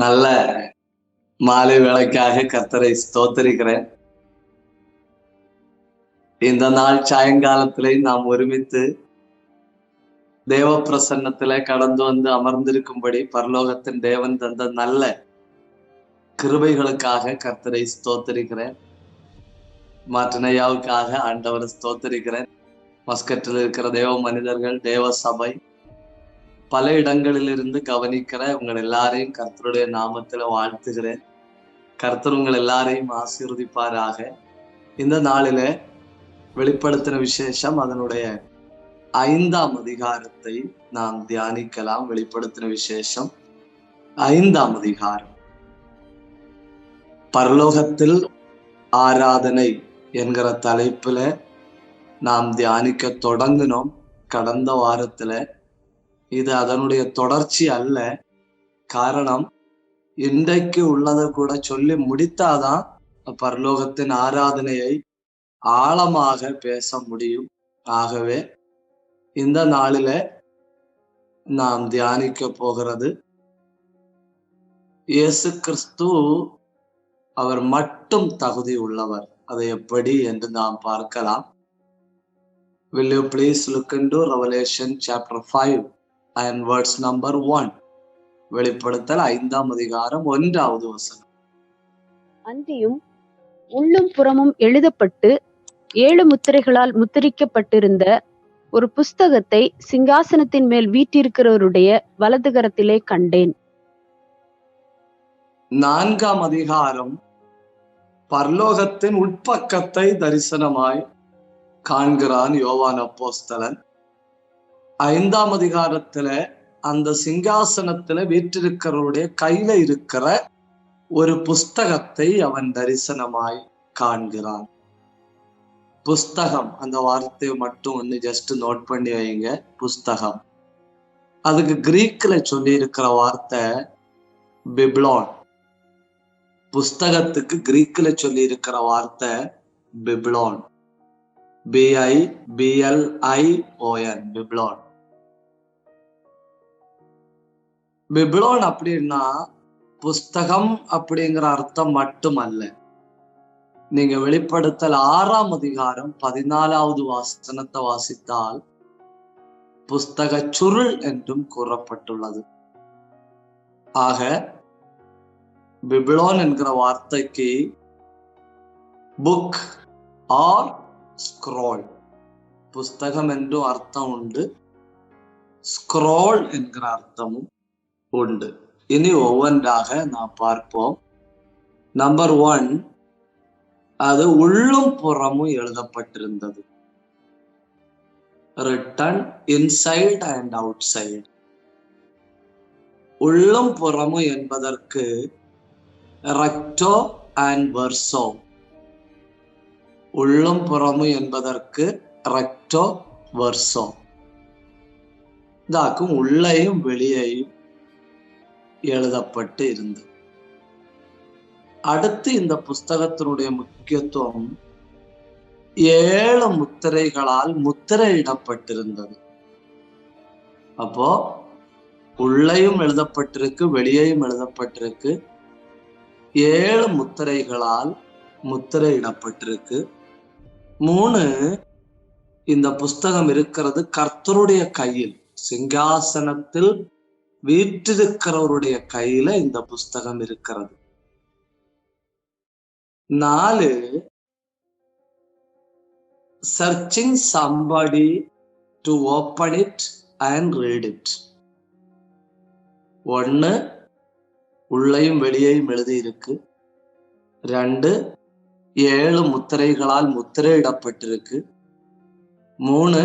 நல்ல மாலை வேளைக்காக கர்த்தரை ஸ்தோத்தரிக்கிறேன். இந்த நாள் சாயங்காலத்திலே நாம் ஒருமித்து தேவ பிரசன்னத்திலே கடந்து வந்து அமர்ந்திருக்கும்படி பரலோகத்தின் தேவன் தந்த நல்ல கிருபைகளுக்காக கர்த்தரை ஸ்தோத்தரிக்கிறேன். மாற்றனையாவுக்காக ஆண்டவரை ஸ்தோத்தரிக்கிறேன். மஸ்கட்டில் இருக்கிற தேவ மனிதர்கள், தேவ சபை, பல இடங்களிலிருந்து கவனிக்கிற உங்கள் எல்லாரையும் கர்த்தருடைய நாமத்துல வாழ்த்துகிறேன். கர்த்தர் உங்கள் எல்லாரையும் ஆசீர்வதிப்பாராக. இந்த நாளில வெளிப்படுத்தின விசேஷம் அதனுடைய 5ஆம் அதிகாரத்தை நாம் தியானிக்கலாம். வெளிப்படுத்தின விசேஷம் 5ஆம் அதிகாரம். பரலோகத்தில் ஆராதனை என்கிற தலைப்புல நாம் தியானிக்க தொடங்கினோம் கடந்த வாரத்துல. இது அதனுடைய தொடர்ச்சி அல்ல. காரணம், இன்றைக்கு உள்ளதை கூட சொல்லி முடித்தாதான் பரலோகத்தின் ஆராதனையை ஆழமாக பேச முடியும். ஆகவே இந்த நாளில நாம் தியானிக்க போகிறது இயேசு கிறிஸ்து அவர் மட்டும் தகுதி உள்ளவர். அது எப்படி என்று நாம் பார்க்கலாம். Will you please look into Revelation chapter 5 and verse number 1. வெளிப்படுத்தல் 5ஆம் அதிகாரம் 1வது வசனம். அன்றியும் உள்ளும் புறமும் எழுதப்பட்டு 7 முத்திரைகளால் முத்திரிக்கப்பட்டிருந்த ஒரு புஸ்தகத்தை சிங்காசனத்தின் மேல் வீற்றிருக்கிறவருடைய வலதுகரத்திலே கண்டேன். 4ஆம் அதிகாரம் பரலோகத்தின் உட்பக்கத்தை தரிசனமாய் காண்கிறான் யோவான் அப்போஸ்தலன். 5ஆம் அதிகாரத்துல அந்த சிங்காசனத்துல வீற்றிருக்கிறவருடைய கையில இருக்கிற ஒரு புஸ்தகத்தை அவன் தரிசனமாய் காண்கிறான். புஸ்தகம், அந்த வார்த்தையை மட்டும் ஒன்னு ஜஸ்ட் நோட் பண்ணி வைங்க. புஸ்தகம், அதுக்கு கிரீக்ல சொல்லி இருக்கிற வார்த்தை பிப்லான். புஸ்தகத்துக்கு கிரீக்ல சொல்லி இருக்கிற வார்த்தை பிப்லான். BIBLION, பிப்லான். பிப்லான் அப்படின்னா புஸ்தகம் அப்படிங்கிற அர்த்தம் மட்டுமல்ல. நீங்க வெளிப்படுத்தல் 6ஆம் அதிகாரம் 14வது வசனத்தை வாசித்தால் புஸ்தக சுருள் என்றும் கூறப்பட்டுள்ளது. ஆக பிப்லான் என்கிற வார்த்தைக்கு புக் ஆர் ஸ்க்ரோல், புஸ்தகம் என்றும் அர்த்தம் உண்டு, ஸ்க்ரோல் என்கிற அர்த்தமும் உண்டு. இனி ஒவ்வொன்றாக நாம் பார்ப்போம். நம்பர் 1, அது உள்ளும் புறமும் எழுதப்பட்டிருந்தது. Written inside and outside. உள்ளும் புறமும் என்பதற்கு ரெக்டோ அண்ட் வெர்சோ. உள்ளும் புறமும் என்பதற்கு ரெக்டோ வெர்சோ. இதாக்கும் உள்ளேயும் வெளியேயும் எழுதப்பட்டு இருந்தது. அடுத்து இந்த புஸ்தகத்தினுடைய முக்கியத்துவம் 7 முத்திரைகளால் முத்திரையிடப்பட்டிருந்தது. அப்போ உள்ளேயும் எழுதப்பட்டிருக்கு, வெளியேயும் எழுதப்பட்டிருக்கு. 7 முத்திரைகளால் முத்திரையிடப்பட்டிருக்கு. 3, இந்த புஸ்தகம் இருக்கிறது கர்த்தருடைய கையில், சிங்காசனத்தில் வீற்றிருக்கிறவருடைய கையில இந்த புஸ்தகம் இருக்கிறது. 4, searching somebody to open it and read it. 1, உள்ளேயும் வெளியேயும் எழுதி இருக்கு. 2, 7 முத்திரைகளால் முத்திரையிடப்பட்டிருக்கு. 3,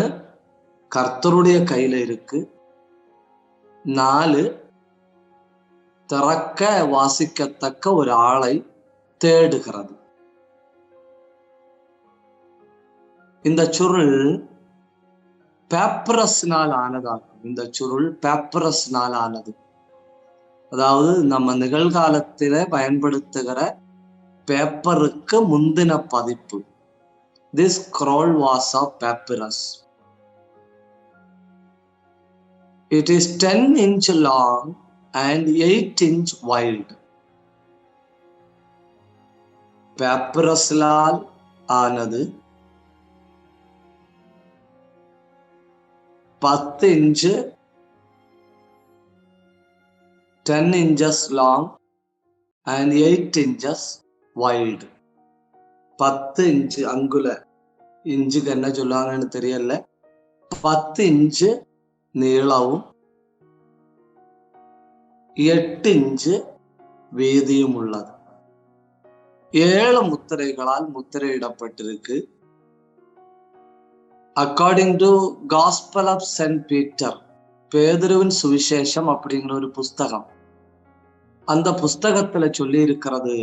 கர்த்தருடைய கையில இருக்கு. 4, திறக்க வாசிக்கத்தக்க ஒரு ஆளை தேடுகிறது. இந்த சுருள் பேப்பரஸ்னால் ஆனதாகும். இந்த சுருள் பேப்பரஸ்னால் ஆனது. அதாவது நம்ம நிகழ்காலத்தில பயன்படுத்துகிற பேப்பருக்கு முந்தின பதிப்பு. This scroll was of papyrus. It is 10 inch long and 8 inch wide. papyrusலால் ஆனது 10 inch 10 inches long and 8 inches wide. 10 inch அங்குல, இன்ச்சுக்கு என்ன சொல்லுவாங்கன்னு தெரியல, 10 இன்ச்சு நீளவும் 8 இன்ச்சு வீதியும் உள்ளது. 7 முத்திரைகளால் முத்திரையிடப்பட்டிருக்கு. According to Gospel of Saint Peter, பேதுருவின் சுவிசேஷம் அப்படிங்கிற ஒரு புஸ்தகம், அந்த புஸ்தகத்துல சொல்லி இருக்கிறது,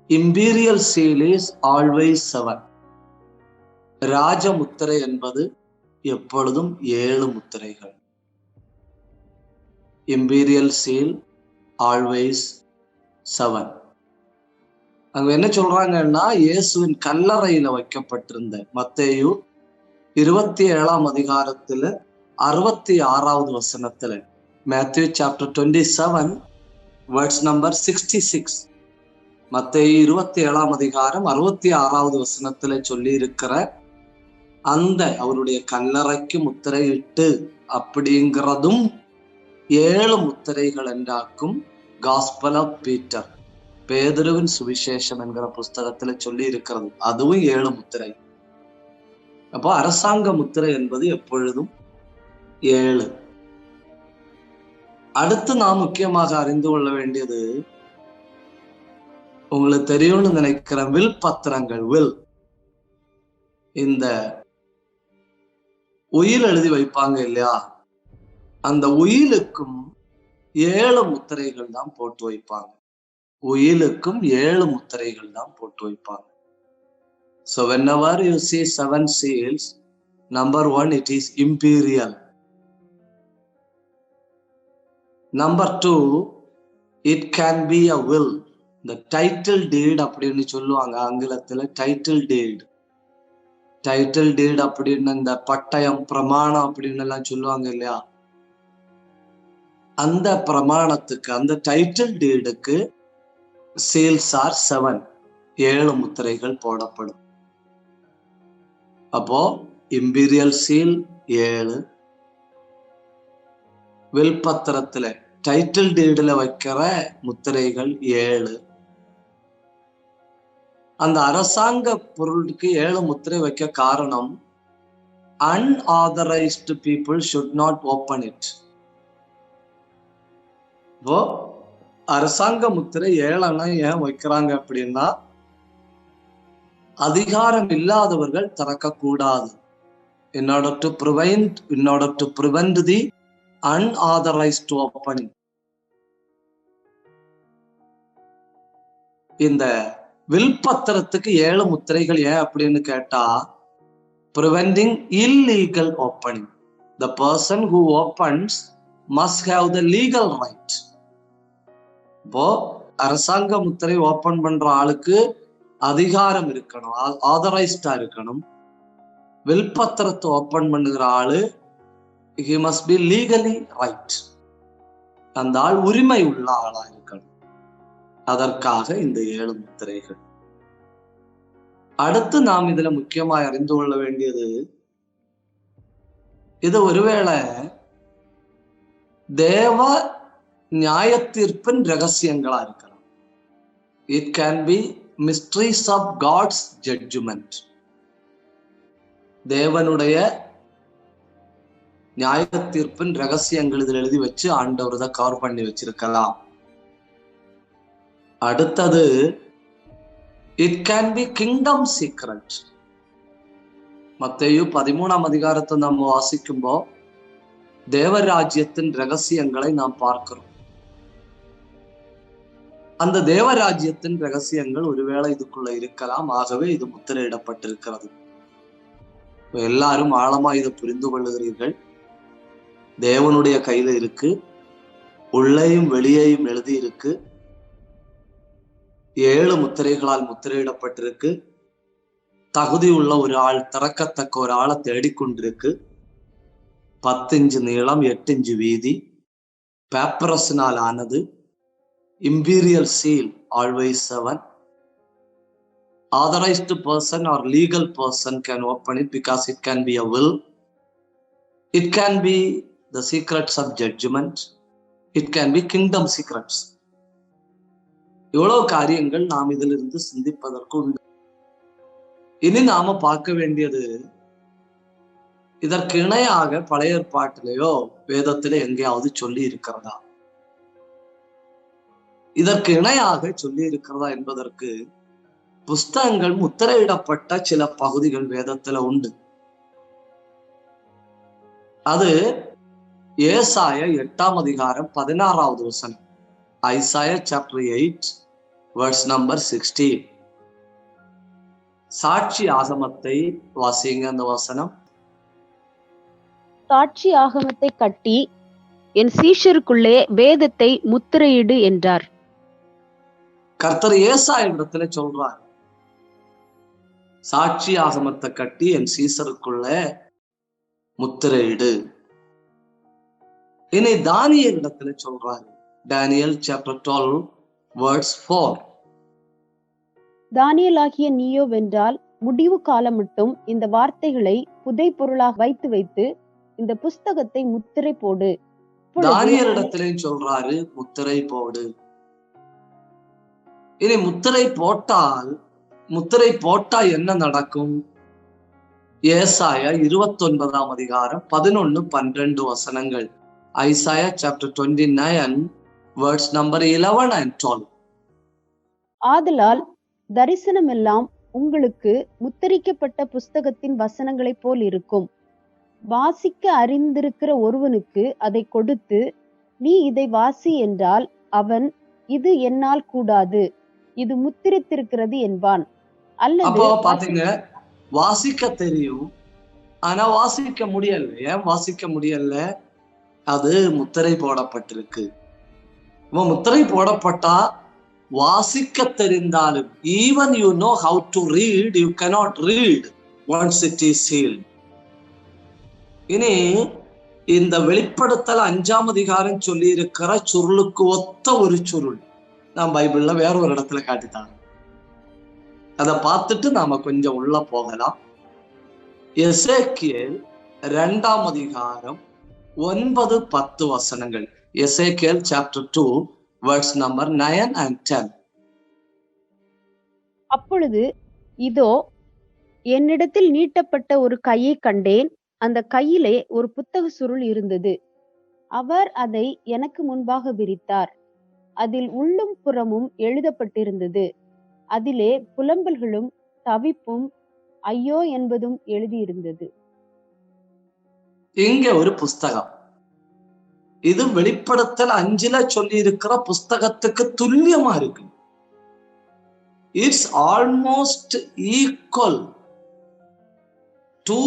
இம்பீரியல் சீல் இஸ் ஆல்வேஸ் 7. ராஜ முத்திரை என்பது எப்பொழுதும் 7 முத்திரைகள். Imperial seal always 7. அங்க என்ன சொல்றாங்கன்னா, இயேசுவின் கல்லறையில வைக்கப்பட்டிருந்த மத்தேயு 27ஆம் அதிகாரத்துல 66வது வசனத்துல, மேத்யூ சாப்டர் 27 வேர்ட்ஸ் நம்பர் 66, மத்தேயு 27ஆம் அதிகாரம் 66வது வசனத்துல சொல்லி இருக்கிற அந்த அவருடைய கல்லறைக்கு முத்திரையிட்டு அப்படிங்கிறதும் 7 முத்திரைகள் என்றாக்கும் காஸ்பல் ஆஃப் பீட்டர், பேதுருவின் சுவிசேஷம் என்கிற புஸ்தகத்துல சொல்லி இருக்கிறது. அதுவும் 7 முத்திரை. அப்போ அரசாங்க முத்திரை என்பது எப்பொழுதும் 7. அடுத்து நாம் முக்கியமாக அறிந்து கொள்ள வேண்டியது, உங்களுக்கு தெரியும்னு நினைக்கிறேன், வில் பத்திரங்கள். வில், இந்த உயில் எழுதி வைப்பாங்க இல்லையா, அந்த உயிலுக்கும் 7 முத்திரைகள் தான் போட்டு வைப்பாங்க. உயிலுக்கும் 7 முத்திரைகள் தான் போட்டு வைப்பாங்க. So whenever you see 7 seals, number 1, it is imperial. Number 2, it can be a will. The title deed அப்படின்னு சொல்லுவாங்க ஆங்கிலத்துல. டைட்டில் டீட், டைட்டில் டீட் அப்படின்னு இந்த பட்டயம் பிரமாணம் அப்படின்னு எல்லாம் சொல்லுவாங்க இல்லையா, அந்த பிரமாணத்துக்கு, அந்த டைட்டில் டீடுக்கு சீல்ஸ் ஆர் 7, 7 முத்திரைகள் போடப்படும். அப்போ இம்பீரியல் சீல் 7, வில்பத்திரத்துல டைட்டில் டீடுல வைக்கிற முத்திரைகள் 7. அந்த அரசாங்க பொருளுக்கு 7 முத்திரை வைக்க காரணம், unauthorized people should not open it. இப்போ அரசாங்க முத்திரை 7 ஏன் வைக்கிறாங்க அப்படின்னா, அதிகாரம் இல்லாதவர்கள் திறக்க கூடாது. in order to prevent the unauthorized opening. இந்த வில்பத்திரத்துக்கு 7 முத்திரைகள் ஏன் அப்படின்னு கேட்டா, preventing illegal opening. The person who opens must have the legal right. இப்போ அரசாங்க முத்திரை ஓபன் பண்ற ஆளுக்கு அதிகாரம் இருக்கணும், ஆதரைஸ்டா இருக்கணும். வில்பத்திரத்தை ஓபன் பண்ணுகிற ஆளு, he must be legally right. அந்த ஆள் உரிமை உள்ள ஆளா இருக்கணும். அதற்காக இந்த 7 முத்திரைகள். அடுத்து நாம் இதுல முக்கியமாய் அறிந்து கொள்ள வேண்டியது, இது ஒருவேளை தேவ நியாய தீர்ப்பின் ரகசியங்களா இருக்கலாம். It can be mysteries of God's judgment. தேவனுடைய நியாய தீர்ப்பின் ரகசியங்கள் இதில் எழுதி வச்சு ஆண்டவர் தான் கவர் பண்ணி வச்சிருக்கலாம். அடுத்தது, it can be kingdom secret. மத்தேயு 13ஆம் அதிகாரத்தை நம்ம வாசிக்கும்போ தேவராஜ்யத்தின் ரகசியங்களை நாம் பார்க்கிறோம். அந்த தேவராஜ்யத்தின் ரகசியங்கள் ஒருவேளை இதுக்குள்ள இருக்கலாம். ஆகவே இது முத்திரையிடப்பட்டிருக்கிறது. எல்லாரும் ஆழமா இதை புரிந்து கொள்ளுகிறீர்கள். தேவனுடைய கையில இருக்கு, உள்ளேயும் வெளியேயும் எழுதி இருக்கு, 7 முத்திரைகளால் முத்திரையிடப்பட்டிருக்கு. தகுதி உள்ள ஒரு ஆள், திறக்கத்தக்க ஒரு ஆளை தேடிக்கொண்டிருக்கு. 10 இன்ச்சு நீளம், 8 இன்ச்சு வீதி, பேப்பரஸ்னால் ஆனது. Imperial seal always 7. Authorized person or legal person can open it because it can be a will. It can be the secrets of judgment. It can be kingdom secrets. இவ்வளவு காரியங்கள் நாம் இதிலிருந்து சிந்திப்பதற்கு உண்டு. இனி நாம பார்க்க வேண்டியது, இதற்கு இணையாக பழைய ஏற்பாட்டிலேயோ வேதத்திலே எங்கேயாவது சொல்லி இருக்கிறதா, இதற்கு இணையாக சொல்லி இருக்கிறதா என்பதற்கு புஸ்தகங்கள் முத்திரையிடப்பட்ட சில பகுதிகள் வேதத்துல உண்டு. அது ஏசாயா 8ஆம் அதிகாரம் 16வது வசனம். Isaiah chapter 8 verse number 16. சாட்சி ஆகமத்தை வாசிங்க. அந்த வசனம், சாட்சி ஆகமத்தை கட்டி என் சீஷருக்குள்ளே வேதத்தை முத்திரையிடு என்றார். கர்த்தர் ஏசாயா இடத்துல சொல்றார், சாட்சி ஆகமத்தை கட்டி என் சீசருக்குள்ள முத்திரையிடு. இனி தானியேல் இடத்துல சொல்றாரு, Daniel chapter 12 verse 4. தானியேல் ஆகிய நீயோ வென்றால் முடிவு காலம் மட்டும் இந்த வார்த்தைகளை புதை பொருளாக வைத்து வைத்து இந்த புஸ்தகத்தை முத்திரை போடு. தானியேல் இடத்திலையும் சொல்றாரு, முத்திரை போடு. இனி முத்திரை போட்டா என்ன நடக்கும்? ஏசாயா 29ஆம் அதிகாரம் 11-12 வசனங்கள். Isaiah chapter 29 verse number 11 and 12. ஆதலால் தரிசனம் எல்லாம் உங்களுக்கு முத்திரிக்கப்பட்ட புஸ்தகத்தின் வசனங்களைப் போல் இருக்கும். வாசிக்க அறிந்திருக்கிற ஒருவனுக்கு அதை கொடுத்து, நீ இதை வாசி என்றால் அவன், இது என்னால் கூடாது, இது முத்திரித்திருக்கிறது என்பான். அல்லது பாத்தீங்க, வாசிக்க தெரியும் ஆனா வாசிக்க முடியல. ஏன் வாசிக்க முடியல? அது முத்திரை போடப்பட்டிருக்கு. முத்திரை போடப்பட்டா வாசிக்க தெரிந்தாலும், even you know how to read, you cannot read once it is sealed. இனி இந்த வெளிப்படுத்தல் 5ஆம் அதிகாரம் சொல்லி இருக்கிற சுருளுக்கு ஒத்த ஒரு சுருள் நான் பைபிள்ல வேற ஒரு இடத்துல காட்டித்தாங்க. அதை பார்த்துட்டு நாம கொஞ்சம் உள்ள போகலாம். எசேக்கியேல் 2ஆம் அதிகாரம் 9-10 வசனங்கள். எசேக்கியேல் சாப்டர் 2 verse number 9 and 10. அப்பொழுது இதோ என்னிடத்தில் நீட்டப்பட்ட ஒரு கையை கண்டேன். அந்த கையிலே ஒரு புத்தக சுருள் இருந்தது. அவர் அதை எனக்கு முன்பாக விரித்தார். அதில் உள்ளும் புறமும் எழுதப்பட்டிருந்தது. அதிலே புலம்பல்களும் தவிப்பும் ஐயோ என்பதும் எழுதியிருந்தது. இங்க ஒரு புஸ்தகம், இது வெளிப்படுத்தல் 5ல சொல்லி இருக்கிற புஸ்தகத்துக்கு துல்லியமா இருக்கு. It's almost equal to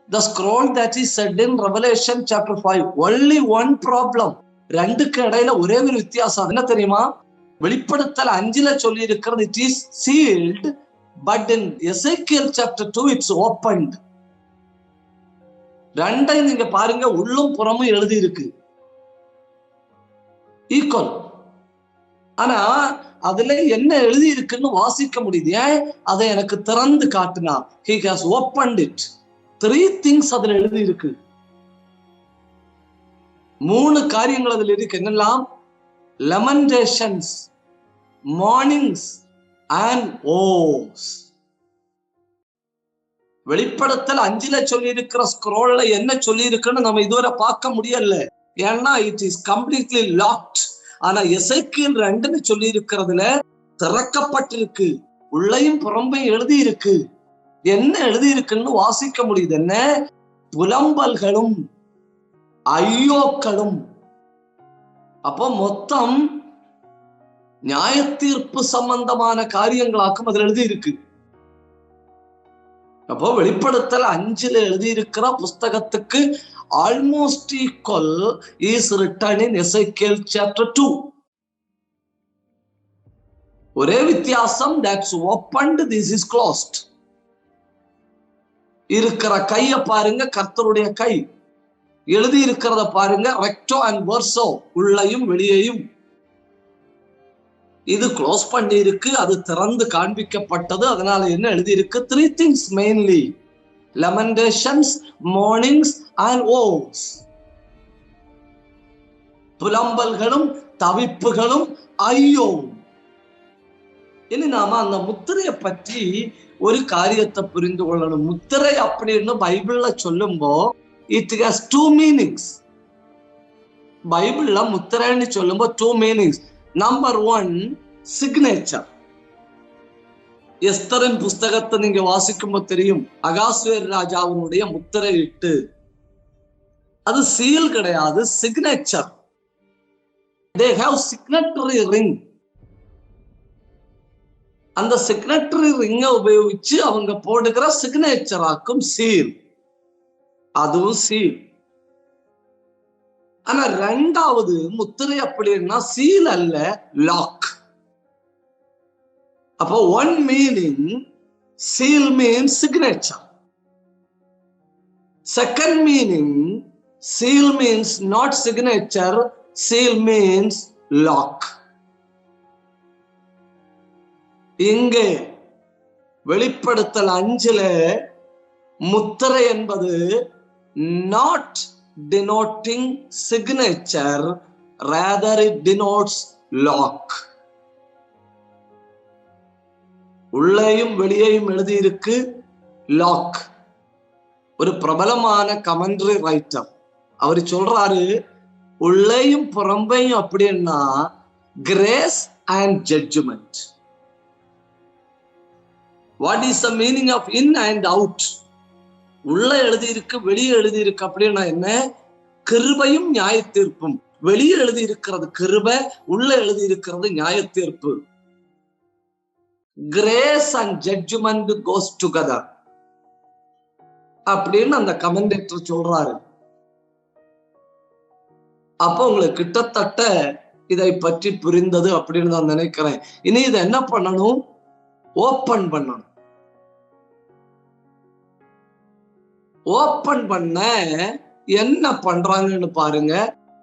the scroll that is said in Revelation chapter 5. Only one problem. ரெண்டுக்கு இடையில ஒரே ஒரு வித்தியாசம். என்ன தெரியுமா? வெளிப்படுத்தல் 5ல சொல்லி இருக்கிறது it is sealed, but in Ezekiel chapter 2 it's opened. ரெண்டையும் நீங்க பாருங்க, உள்ளும் புறமும் எழுதி இருக்கு, ஈக்குவல். ஆனா அதுல என்ன எழுதி இருக்குன்னு வாசிக்க முடியுது. ஏன்? அதை எனக்கு திறந்து காட்டினா. He has opened it. 3 things அதுல எழுதி இருக்கு. 3 காரியங்கள் அதுல இருக்கு. என்னெல்லாம்? Lamentations, mournings and woes. வெளிப்படுத்தல் 5ல சொல்லி இருக்கிற ஸ்க்ரோல்ல என்ன சொல்லி இருக்குன்னு நம்ம இதுவரை பார்க்க முடியல. ஏன்னா it is completely locked. ஆனா எசேக்கியேல் 2ன்னு சொல்லி இருக்கிறதுல திறக்கப்பட்டிருக்கு, உள்ளையும் புறம்பையும் எழுதி இருக்கு. என்ன எழுதி இருக்குன்னு வாசிக்க முடியுது. என்ன? புலம்பல்களும் ஐயோக்களும். அப்போ மொத்தம் நியாய தீர்ப்பு சம்பந்தமான காரியங்களாக்கும் அதுல எழுதி இருக்கு. அப்போ வெளிப்படுத்தல் 5ல எழுதி இருக்கிற புஸ்தகத்துக்கு almost equal is written in Ezekiel chapter 2. ஒரே வித்தியாசம், that's opened, this is closed. இருக்கிற கைய பாருங்க, கர்த்தருடைய கை. எழுதி இருக்கிறத பாருங்க, ரெக்டோ அண்ட் வெர்சோ, உள்ளையும் வெளியையும். இது க்ளோஸ் பண்ணி இருக்கு, அது திறந்து காண்பிக்கப்பட்டது. அதனால என்ன எழுதி இருக்கு? 3 things mainly: lamentations, mournings and woes. புலம்பல்களும் தவிப்புகளும் ஐயோ. இனி நாம அந்த முத்திரையை பற்றி ஒரு காரியத்தை புரிந்து கொள்ளணும். முத்திரை அப்படின்னு பைபிள்ல சொல்லும்போ இட் ஹஸ் 2 meanings. பைபிள்ல முத்திரைன்னு சொல்லும்போ 2 meanings. Number 1, signature. எஸ்தரின் புஸ்தகத்தை நீங்க வாசிக்கும்போது தெரியும், அகாஸ்வேர் ராஜாவினுடைய முத்திரை இட்டு. அது சீல் கிடையாது, signature. They have signatory ring. அந்த சிக்னட்டரி ரிங்கை உபயோகிச்சு அவங்க போடுகிற சிக்னேச்சராக்கும் சீல், அதுவும் சீல். ஆனா ரெண்டாவது முத்திரை அப்படின்னா சீல் அல்ல, லாக். அப்போ 1 meaning, seal means signature. Second meaning, seal means not signature, seal means lock. இங்கே வெளிப்படுத்தல் 5ல முத்திரை என்பது not denoting signature, rather it denotes lock. உள்ளேயும் வெளியேயும் எழுதி இருக்கு, லாக். ஒரு பிரபலமான கமெண்ட்ரி ரைட்டர் அவர் சொல்றாரு, உள்ளேயும் புறம்பையும் அப்படின்னா grace and judgment. What is the meaning of in and out? உள்ள எழுதி இருக்கு, வெளியே எழுதி இருக்கு அப்படின்னா என்ன? கிருபையும் நியாய தீர்ப்பும். வெளியே எழுதி இருக்கிறது கிருபை, உள்ள எழுதி இருக்கிறது நியாய தீர்ப்பு. Grace and judgment goes together அப்படின்னு அந்த கமெண்டேட்டர் சொல்றாரு. அப்போ உங்களுக்கு கிட்டத்தட்ட இதை பற்றி புரிந்தது அப்படின்னு நான் நினைக்கிறேன். இனி இதை என்ன பண்ணணும்? ஓபன் பண்ணணும். ஓபன் பண்ண என்ன பண்றாங்கன்னு பாருங்க.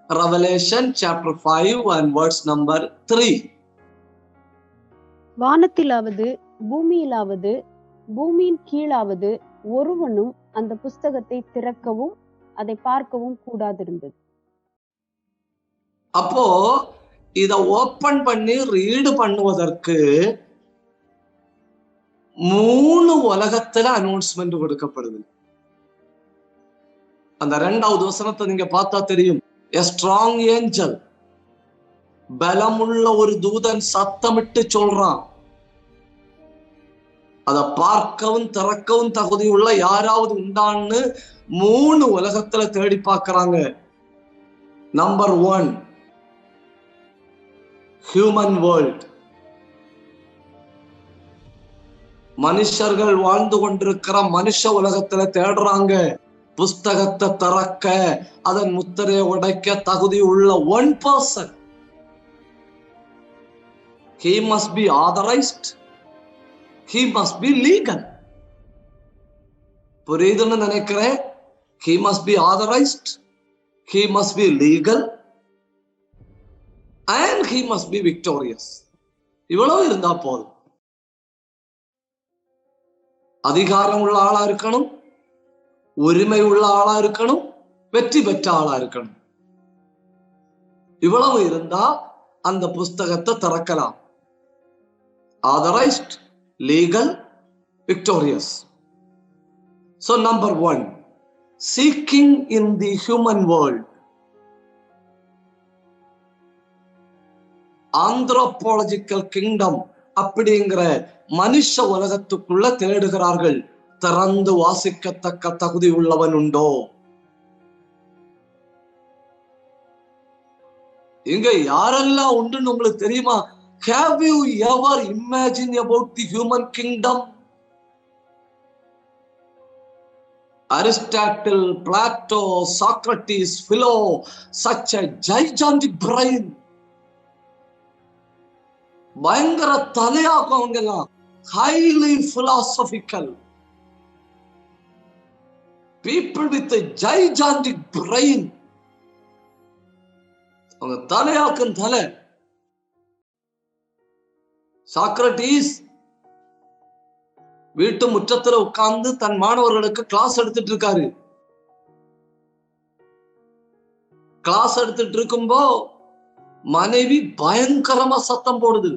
Revelation chapter 5 and verse number 3. வானத்திலாவது பூமியிலாவது பூமியின் கீழாவது ஒருவனும் அந்த புஸ்தகத்தை திறக்கவும் அதை பார்க்கவும் கூடாதிருந்தது. அப்போ இத ஓபன் பண்ணி ரீடு பண்ணுவதற்கு 3 உலகத்துல அனௌன்ஸ்மெண்ட் கொடுக்கப்படுது. அந்த 2வது வசனத்தை நீங்க பார்த்தா தெரியும். A strong angel, பலமுள்ள ஒரு தூதன் சத்தமிட்டு சொல்றான். அதை பார்க்கவும் திறக்கவும் தகுதியுள்ள யாராவது உண்டான்னு 3 உலகத்துல தேடி பார்க்கறாங்க. Number 1, human world. மனுஷர்கள் வாழ்ந்து கொண்டிருக்கிற மனுஷ உலகத்துல தேடுறாங்க. புஸ்தகத்தை திறக்க, அதன் முத்திரையை உடைக்க தகுதி உள்ள 1 person. He must be authorized. He must be legal. புரியுதுன்னு நினைக்கிறேன். He must be authorized. He must be legal. And he must be victorious. இவ்வளவு இருந்தா போதும். அதிகாரம் உள்ள ஆளா இருக்கணும், உரிமை உள்ள ஆளா இருக்கணும், வெற்றி பெற்ற ஆளா இருக்கணும். இவ்வளவு இருந்தா அந்த புஸ்தகத்தை திறக்கலாம். Authorized, legal, victorious. So number 1, seeking in the human world. Anthropological kingdom அப்படிங்கிற மனுஷ உலகத்துக்குள்ள தேடுகிறார்கள். திறந்து வாசிக்கத்தக்க தகுதி உள்ளவன் உண்டோ? இங்க யாரெல்லாம் உண்டுன்னு உங்களுக்கு தெரியுமா? Have you ever imagined about the human kingdom? Aristotle, Plato, Socrates, Philo, such a gigantic brain. பயங்கர தலையாக்கும் அவங்கெல்லாம். Highly philosophical. people with a gigantic brain. அவங்க தலையாக்கும் தலை. சாக்ரட்டிஸ் வீட்டு முற்றத்துல உட்கார்ந்து தன் மாணவர்களுக்கு கிளாஸ் எடுத்துட்டு இருக்காரு. கிளாஸ் எடுத்துட்டு இருக்கும்போ மனைவி பயங்கரமா சத்தம் போடுது.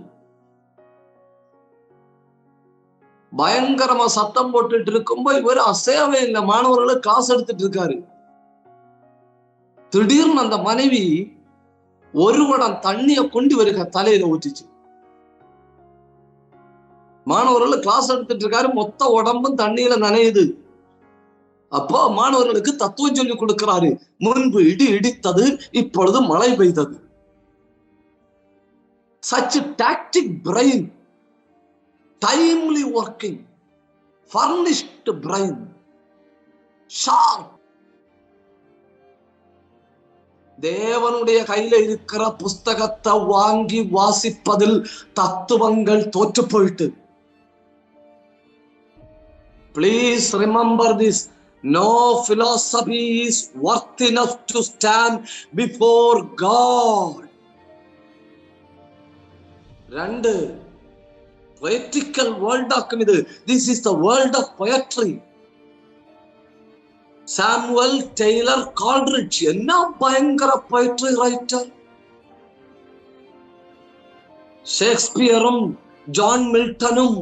பயங்கரமா சத்தம் போட்டுட்டு இருக்கும்போ இவர் அசையவே இல்லை. மாணவர்களுக்கு கிளாஸ் எடுத்துட்டு இருக்காரு. திடீர்னு அந்த மனைவி ஒரு குடம் தண்ணிய கொண்டு வருக தலையில ஊற்றிச்சு. மாணவர்கள் கிளாஸ் எடுத்துட்டு இருக்காரு. மொத்த உடம்பும் தண்ணியில நனையுது. அப்போ மாணவர்களுக்கு தத்துவம் சொல்லி கொடுக்கிறாரு. முன்பு இடி இடித்தது, இப்பொழுது மழை பெய்தது. Such a tactic brain, timely working, furnished brain, sharp. தேவனுடைய கையில இருக்கிற புஸ்தகத்தை வாங்கி வாசிப்பதில் தத்துவங்கள் தோற்று போயிட்டு. Please remember this. No philosophy is worth enough to stand before God. ரெண்டு poetical world ஆக்கும் இது. This is the world of poetry. Samuel Taylor Coleridge என்ன பயங்கர poetry writer. ஷேக்ஸ்பியரும் ஜான் மில்டனும்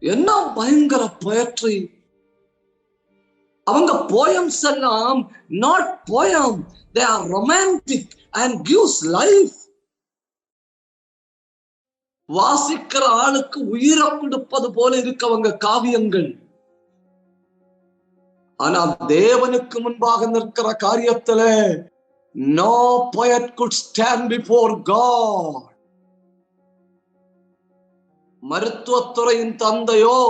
என்ன பயங்கர poetry. அவங்க poems எல்லாம் not poem, they are romantic and gives life. வாசிக்கிற ஆளுக்கு உயிரை கொடுப்பது போல இருக்கவங்க காவியங்கள். ஆனா தேவனுக்கு முன்பாக நிற்கிற காரியத்துல no poet could stand before God. மருத்துவத்துறையின் தந்தையோ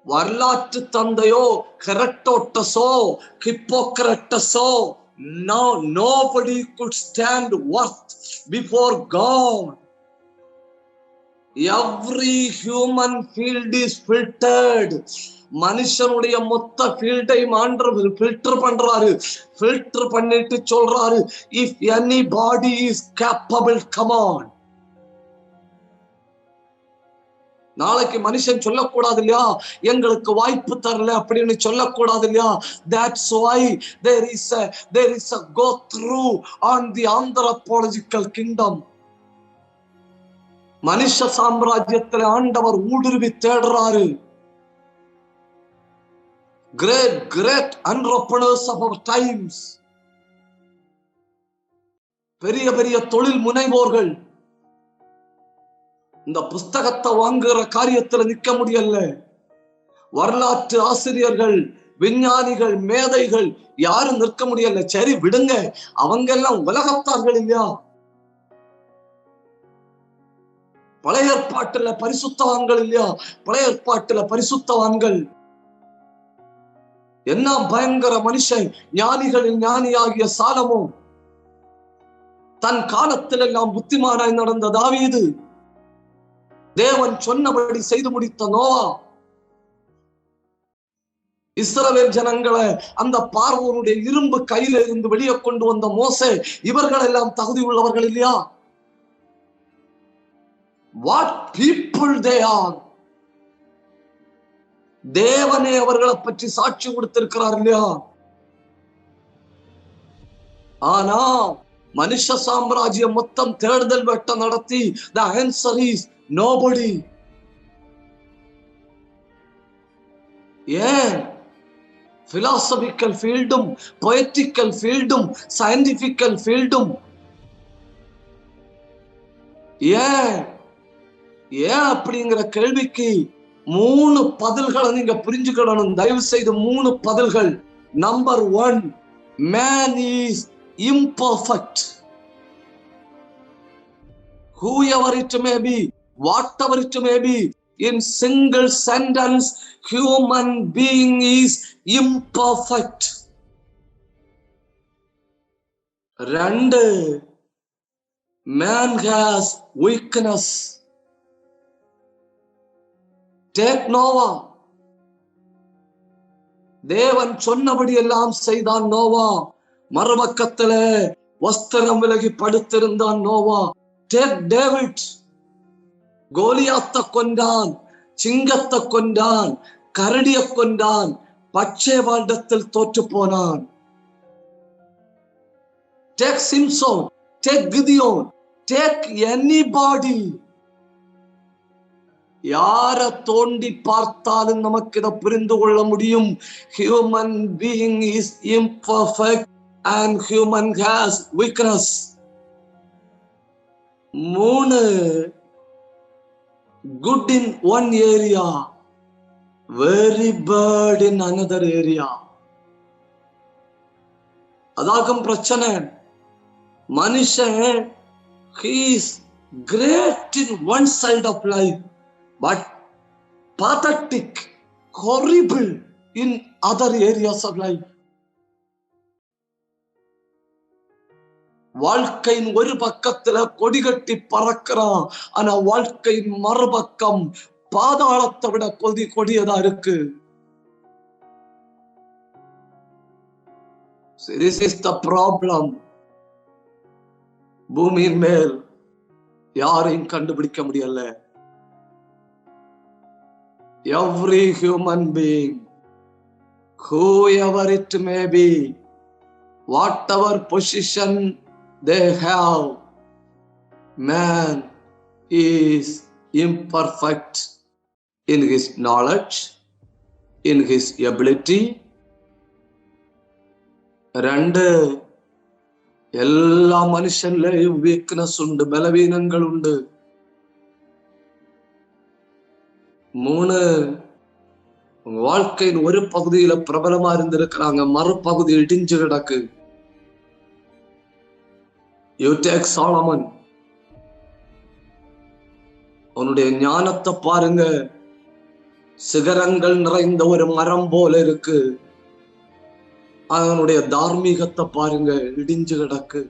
வரலாற்று தந்தையோ ஹெரட்டோட்டஸோ ஹிப்போக்ரட்டஸோ nobody could stand worth before God. Every human field is filtered. மனுஷனுடைய மொத்த ஃபீல்டை ஆண்டவர் ஃபில்டர் பண்றாரு. ஃபில்டர் பண்ணிட்டு சொல்றாரு, if anybody is capable, come on. நாளைக்கு மனுஷன் சொல்லக்கூடாது இல்லையா, எங்களுக்கு வாய்ப்பு தரல அப்படின்னு சொல்லக்கூடாது இல்லையா. That's why there is a go through on the anthropological kingdom. மனுஷ சாம்ராஜ்யத்தில் ஆண்டவர் ஊடுருவி தேடுறாரு. Great entrepreneurs of our times, பெரிய பெரிய தொழில் முனைவோர்கள் இந்த புஸ்தகத்தை வாங்குற காரியத்துல நிக்க முடியல. வரலாற்று ஆசிரியர்கள், விஞ்ஞானிகள், மேதைகள் யாரும் நிற்க முடியல. சரி விடுங்க, அவங்க எல்லாம் உலகத்தார்கள் இல்லையா. பழைய ஏற்பாட்டுல பரிசுத்தவான்கள் இல்லையா. பழைய ஏற்பாட்டுல பரிசுத்தவான்கள் என்ன பயங்கர மனுஷன். ஞானிகளில் ஞானியாகிய சாலமோ, தன் காலத்தில் எல்லாம் புத்திமானாய் நடந்த தாவீது, தேவன் சொன்னபடி செய்து முடித்த நோவா, இஸ்ரவேல் ஜனங்களை அந்த பார்வோனுடைய இரும்பு கையில இருந்து வெளியே கொண்டு வந்த மோசே, இவர்கள் எல்லாம் தகுதி உள்ளவர்கள் இல்லையா. What people they are. தேவனே அவர்களை பற்றி சாட்சி கொடுத்திருக்கிறார் இல்லையா. ஆனா மனுஷ சாம்ராஜ்யம் மொத்தம் தேடுதல் வேட்டம் நடத்தி the answer is nobody. ஏன் philosophical ஃபீல்டும் poetical ஃபீல்டும் scientifical ஃபீல்டும் ஏன் அப்படிங்கிற கேள்விக்கு 3 பதில்களை நீங்க புரிஞ்சுக்கணும். தயவு செய்து 3 பதில்கள். Number 1, man is imperfect. Whoever it may be, whatever it may be, in single sentence, human being is imperfect. 2, man has weakness. Take Noah. தேவன் சொன்னபடி எல்லாம் செய்தான் நோவா. மறுபக்கத்துல வஸ்திரம் விலகி படுத்திருந்தான் நோவா. டேக் டேவிட், கோலியாத்தை கொண்டான், சிங்கத்தை கொண்டான், கரடியை கொண்டான், பட்சேபாண்டத்தில் தோற்று போனான். Take Samson, take Gideon, take anybody. யார தோண்டி பார்த்தாலும் நமக்கு இதை புரிந்து கொள்ள முடியும். Human being is imperfect and human has weakness. 3 good in one area, very bad in another area. அதாகும் பிரச்சனை. மனுஷன் he is great in one side of life but pathetic, horrible in other areas of life. வாழ்க்கையின் ஒரு பக்கத்துல கொடிகட்டி பறக்கிறான், ஆனா வாழ்க்கையின் மறுபக்கம் பாதாளத்தை விட கொடியதா இருக்கு. This is the problem. பூமியின் மேல் யாரையும் கண்டுபிடிக்க முடியல. Every human being, whoever it may be, whatever position they have, man is imperfect in his knowledge, in his ability. 2, எல்லா மனுஷன்லயும் வீக்னஸ் உண்டு, பலவீனங்கள் உண்டு. 3, உங்க வாழ்க்கையின் ஒரு பகுதியில பிரபலமா இருந்திருக்கிறாங்க, மறுபகுதி இடிஞ்சு கிடக்கு. You take Solomon, அவனுடைய ஞானத்தை பாருங்க, சிகரங்கள் நிறைந்த ஒரு மரம் போல இருக்கு. அவனுடைய தார்மீகத்தை பாருங்க, இடிஞ்சு கிடக்கு.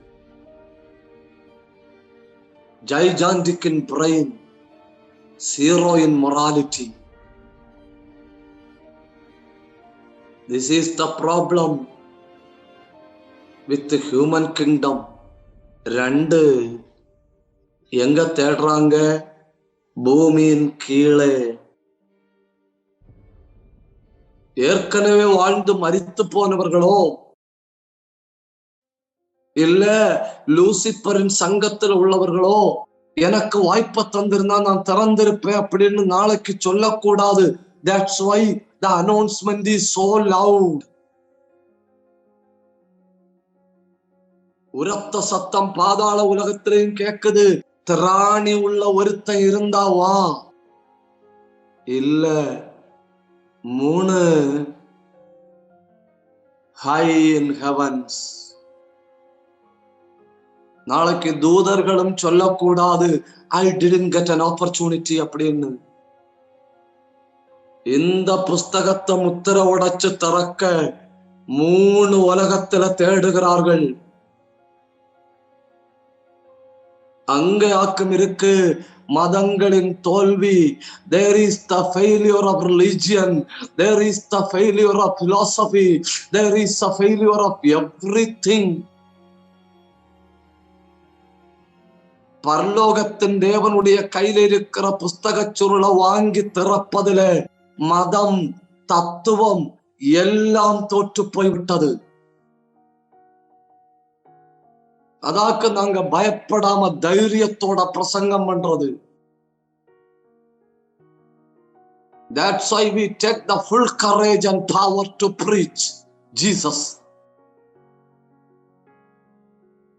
Gigantic in brain, zero in morality. This is the problem with the human kingdom. 2, எங்க தேடுறாங்க? பூமியின் கீழே. ஏற்கனவே வாழ்ந்து மரித்து போனவர்களோ, இல்ல லூசிபரின் சங்கத்தில் உள்ளவர்களோ, எனக்கு வாய்ப்பை தந்திருந்தா நான் திறந்திருப்பேன் அப்படின்னு நாளைக்கு சொல்லக்கூடாது. That's why the announcement is so loud. உரத்த சத்தம் பாதாள உலகத்திலையும் கேக்குது. திராணி உள்ள ஒருத்தன் இருந்தாவா? இல்ல. 3, high in heavens. நாளைக்கு தூதர்களும் சொல்லக்கூடாது I didn't get an opportunity அப்படின்னு. இந்த புஸ்தகத்தை முத்திர உடைச்சு திறக்க 3 உலகத்துல தேடுகிறார்கள். அங்க ஆக்கம் இருக்கு, மதங்களின் தோல்வி. There is the failure of religion, there is the failure of philosophy, there is a failure of everything. பரலோகத்தின் தேவனுடைய கையில் இருக்கிற புஸ்தக சுருளை வாங்கி திறப்பதில மதம், தத்துவம் எல்லாம் தோற்று போய்விட்டது. அதாக்கு நாங்க பயப்படாம தைரியத்தோட பிரசங்கம் பண்றது. That's why we take the full courage and power to preach Jesus.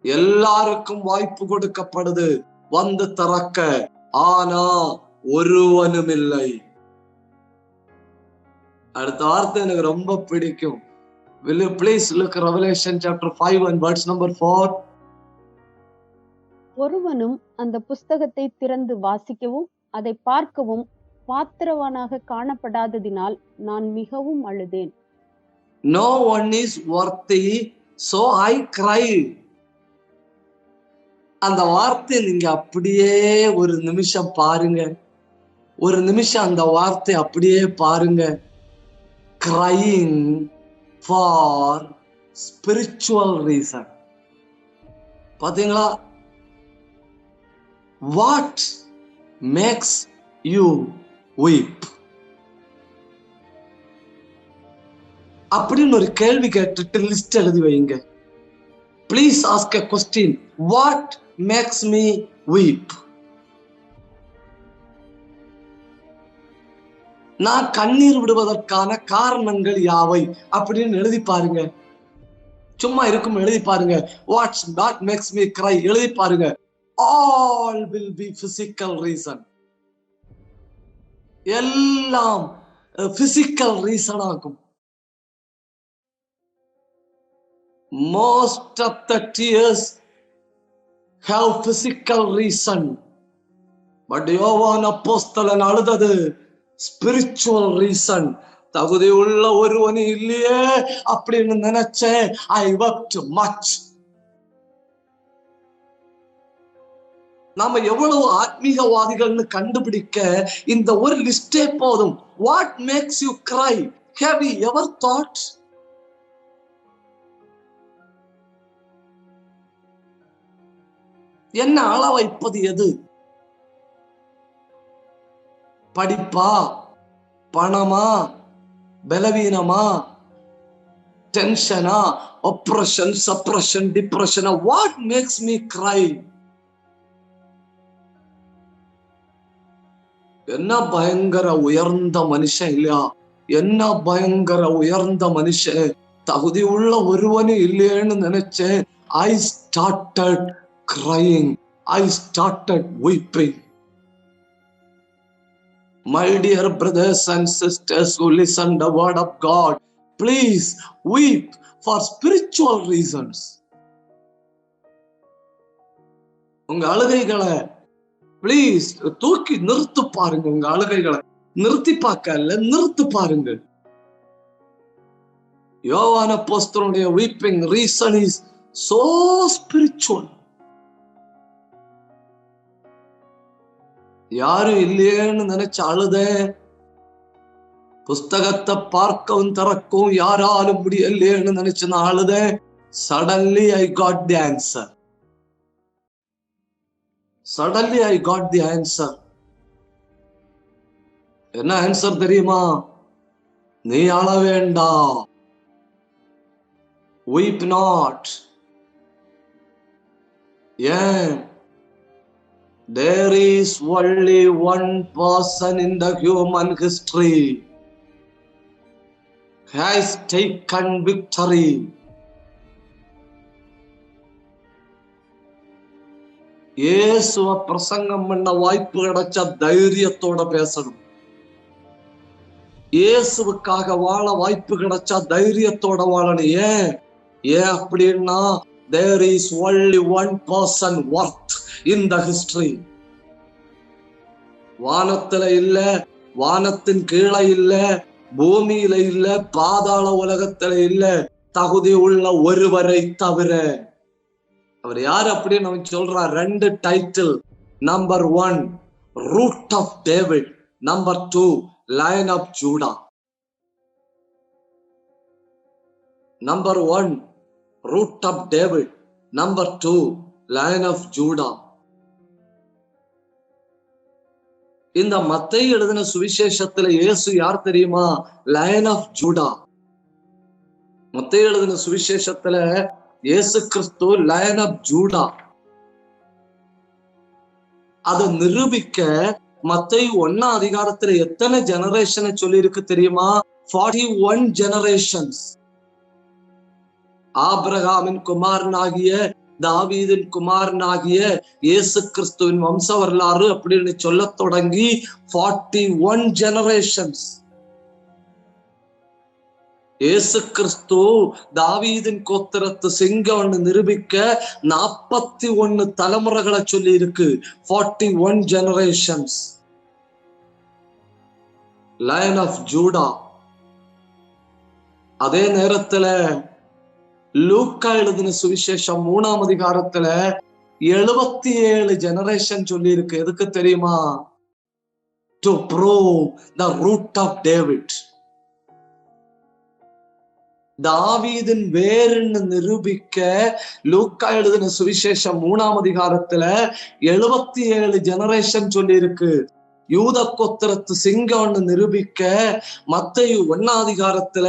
எல்லாருக்கும் வாய்ப்பு கொடுக்கப்படுது வந்து திறக்க, ஆனா ஒருவனும் இல்லை. அடுத்த வார்த்தை எனக்கு ரொம்ப பிடிக்கும். Will you please look at Revelation chapter 5 and verse number 4? ஒருவனும் அந்த புஸ்தகத்தை திறந்து வாசிக்கவும் அதை பார்க்கவும் பாத்திரவானாக காணப்படாததினால் நான் மிகவும் அழுதேன். No one is worthy, so I cried. அந்த வார்த்தை நீங்க அப்படியே ஒரு நிமிஷம் பாருங்க, ஒரு நிமிஷம் அந்த வார்த்தை அப்படியே பாருங்க. crying for spiritual reason. பாத்தீங்களா? What makes you weep? அப்படின்னு ஒரு கேள்வி கேட்டுட்டு லிஸ்ட் எழுதி வைங்க. Please ask a question. What makes me weep? நான் கண்ணீர் விடுவதற்கான காரணங்கள் யாவை அப்படின்னு எழுதி பாருங்க. சும்மா இருக்கும் எழுதி பாருங்க. What makes me cry எழுதி பாருங்க. All will be physical reason. எல்லாம் physical reason ஆகும். Most of the tears have physical reason. But யோவான் அப்போஸ்தலன் அழுதது spiritual reason. தகுதி உள்ள ஒருவன் இல்லையே அப்படின்னு நினைச்சேன். I wept much. நாம எவ்வளவு ஆத்மீகவாதிகள்னு கண்டுபிடிக்க இந்த ஒரு லிஸ்டே போதும். What makes you cry? Have you ever thought? என்ன அழ வைப்பது எது? படிப்பா, பணமா, பலவீனமா, டென்ஷனா, oppression, suppression, depression? What makes me cry? என்ன பயங்கர உயர்ந்த மனுஷன் இல்லையா? என்ன பயங்கர உயர்ந்த மனுஷன், தகுதி உள்ள ஒருவனே இல்லையேன்னு நினைச்சேன். I started crying. I started weeping. My dear brothers and sisters who listen the word of God, please weep for spiritual reasons. உங்க அழுகைகளை பிளீஸ் தூக்கி நிறுத்து பாருங்க. உங்க அழுகைகளை நிறுத்தி பார்க்கல, நிறுத்து பாருங்க. யோவான் அப்போஸ்தலனுடைய weeping reason is so spiritual. யாரும் இல்லையேன்னு நினைச்சு அழுத, புஸ்தகத்தை பார்க்கவும் திறக்கவும் யாராலும் முடியலையேன்னு நினைச்சு நான் அழுத. Suddenly I got the answer. Suddenly I got the answer. என்ன ஆன்சர் தெரியுமா? நீ அழ வேண்டாம். Weep not. ஏன்? There is only one person in the human history has taken victory. இயேசுவ பிரசங்கம் பண்ண வாய்ப்பு கிடைச்ச தைரியத்தோட பேசணும். இயேசுவுக்காக வாழ வாய்ப்பு கிடைச்சா தைரியத்தோட வாழணும். ஏன் அப்படின்னா there is only one person worth in the history. வானத்துல இல்ல, வானத்தின் கீழே இல்ல, பூமியில இல்ல, பாதாள உலகத்துல இல்ல, தகுதி உள்ள ஒருவரை தவிர. அவர் யார் அப்படின்னு அவன் சொல்றார். 2 title. Number 1 root of David, number 2 lion of Judah. Number 1 root of David, number 2 lion of Judah. இந்த மத்தேயு எழுதின சுவிசேஷத்துல இயேசு யார் தெரியுமா? Lion of Judah. மத்தேயு எழுதின சுவிசேஷத்துல இயேசு கிறிஸ்து லயன் ஆஃப் ஜூடா. அதை நிரூபிக்க மத்தேயு 1 அதிகாரத்துல எத்தனை ஜெனரேஷனை சொல்லி இருக்கு தெரியுமா? 41 generations. ஆபிரகாமின் குமாரனாகிய தாவீதின் குமாரனாகிய இயேசு கிறிஸ்துவின் வம்ச வரலாறு அப்படின்னு சொல்ல தொடங்கி 41 generations. இயேசு கிறிஸ்து தாவீதின் கோத்திரத்து சிங்கம்னு நிரூபிக்க 41 தலைமுறைகளை சொல்லி இருக்கு. 41 generations. Line of Judah. அதே நேரத்துல லூக்கா எழுதின சுவிசேஷம் 3 அதிகாரத்துல 77 ஜெனரேஷன் சொல்லி இருக்கு. எதுக்கு தெரியுமா? To prove the root of David. தாவீதின் வேர்ன்னு நிரூபிக்க லூக்கா எழுதின சுவிசேஷம் 3ஆம் அதிகாரத்துல 77 ஜெனரேஷன் சொல்லி இருக்கு. யூத கோத்திரத்து சிங்கம்னு நிரூபிக்க மத்தேயு 1ஆம் அதிகாரத்துல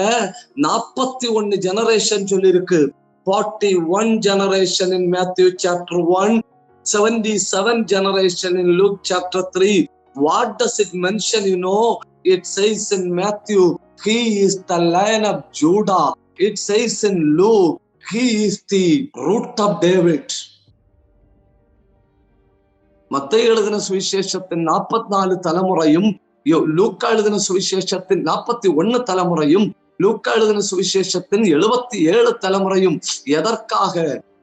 41 ஜெனரேஷன் சொல்லி இருக்கு. 41 generation in Matthew chapter 1, 77 generation in Luke chapter 3. What does it mention? It says in Matthew, he is the Lion of Judah. It says in Luke, he is the root of David. மத்தேயு எழுதின சுவிசேஷத்தின் 44 தலைமுறையும், லூக்கா எழுதின சுவிசேஷத்தின் 41 தலைமுறையும், லூக்கா எழுதின சுவிசேஷத்தின் 77 தலைமுறையும் எதற்காக?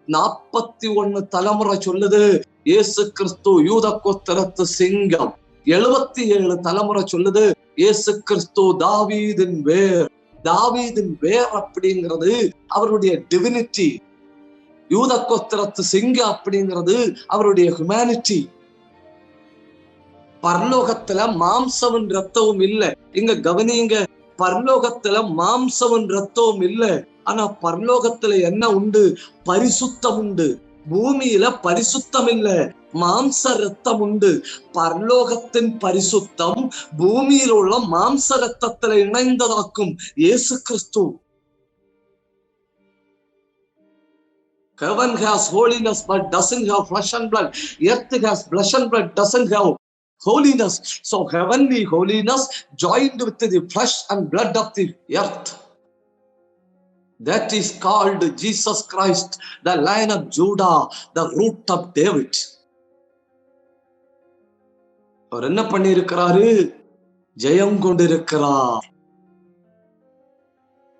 41 தலைமுறை சொல்லுது இயேசு கிறிஸ்து யூத கோத்திரத்து சிங்கம். 77 தலைமுறை சொல்லுது இயேசு கிறிஸ்து தாவீதின் வேர். தாவீதின் வேர் அப்படிங்கிறது அவருடைய டிவினிட்டி. யூத கோத்திரத்து சிங்கம் அப்படிங்கிறது அவருடைய ஹியூமனிட்டி. பரலோகத்துல மாம்சமும் ரத்தமும் இல்ல. இங்க கவனிங்க, பரலோகத்துல மாம்சமும் ரத்தமும் இல்ல. ஆனா பரலோகத்துல என்ன உண்டு? பரிசுத்தம் உண்டு. பூமியில பரிசுத்தம் இல்ல, மாம்ச ரத்தம் உண்டு. பரலோகத்தின் பரிசுத்தம் பூமியில் உள்ள மாம்ச ரத்தத்துல இணைந்ததாக்கும் இயேசு கிறிஸ்து. Heaven has holiness but doesn't have flesh and blood. Earth has flesh and blood, doesn't have holiness. So heavenly holiness joined with the flesh and blood of the earth. That is called Jesus Christ, the Lion of Judah, the root of David. அவர் என்ன பண்ணி இருக்கிறாரு? ஜெயம் கொண்டிருக்கிறார்.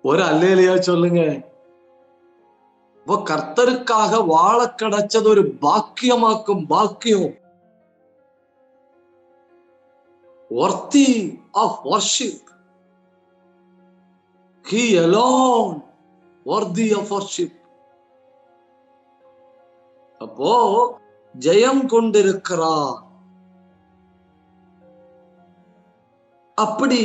ஒரு அல்லேலூயா சொல்லுங்க. கர்த்தருக்காக வாழ கிடைச்சது ஒரு பாக்கியமாக்கும் பாக்கியம். Worthy of worship. He alone worthy of worship. அப்போ ஜெயம் கொண்டிருக்கிறார். அப்படி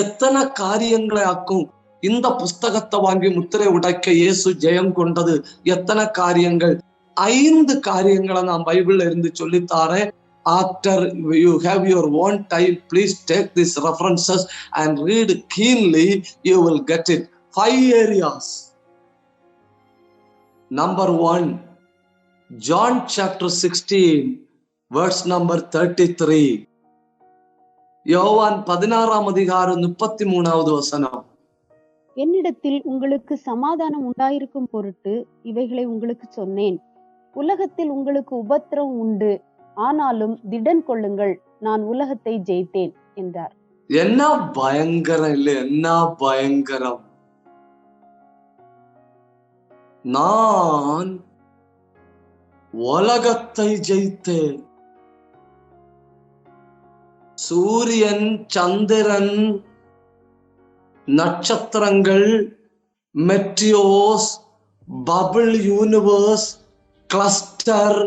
எத்தனை காரியங்களை ஆக்கும். இந்த புஸ்தகத்தை வாங்கி முத்திரை உடைக்க இயேசு ஜெயம் கொண்டது எத்தனை காரியங்கள்? 5 காரியங்களை நான் பைபிள்ல இருந்து சொல்லித்தாரேன். After you have your own time, please take these references and read keenly. You will get it. 5 areas. Number 1, John chapter 16, verse number 33. யோவான் 16ஆம் அதிகாரம் 33வது வசனம். என்னிடத்தில் உங்களுக்கு சமாதானம் உண்டாயிருக்கும் பொருட்டு இவைகளை உங்களுக்கு சொன்னேன். உலகத்தில் உங்களுக்கு உபத்திரவம் உண்டு, ஆனாலும் திடன் கொள்ளுங்கள், நான் உலகத்தை ஜெயித்தேன் என்றார். என்ன பயங்கரம் இல்லை? என்ன பயங்கரம்! நான் உலகத்தை ஜெயித்தேன். சூரியன், சந்திரன், நட்சத்திரங்கள், மெட்டியோஸ், பபிள் யூனிவர்ஸ், கிளஸ்டர்,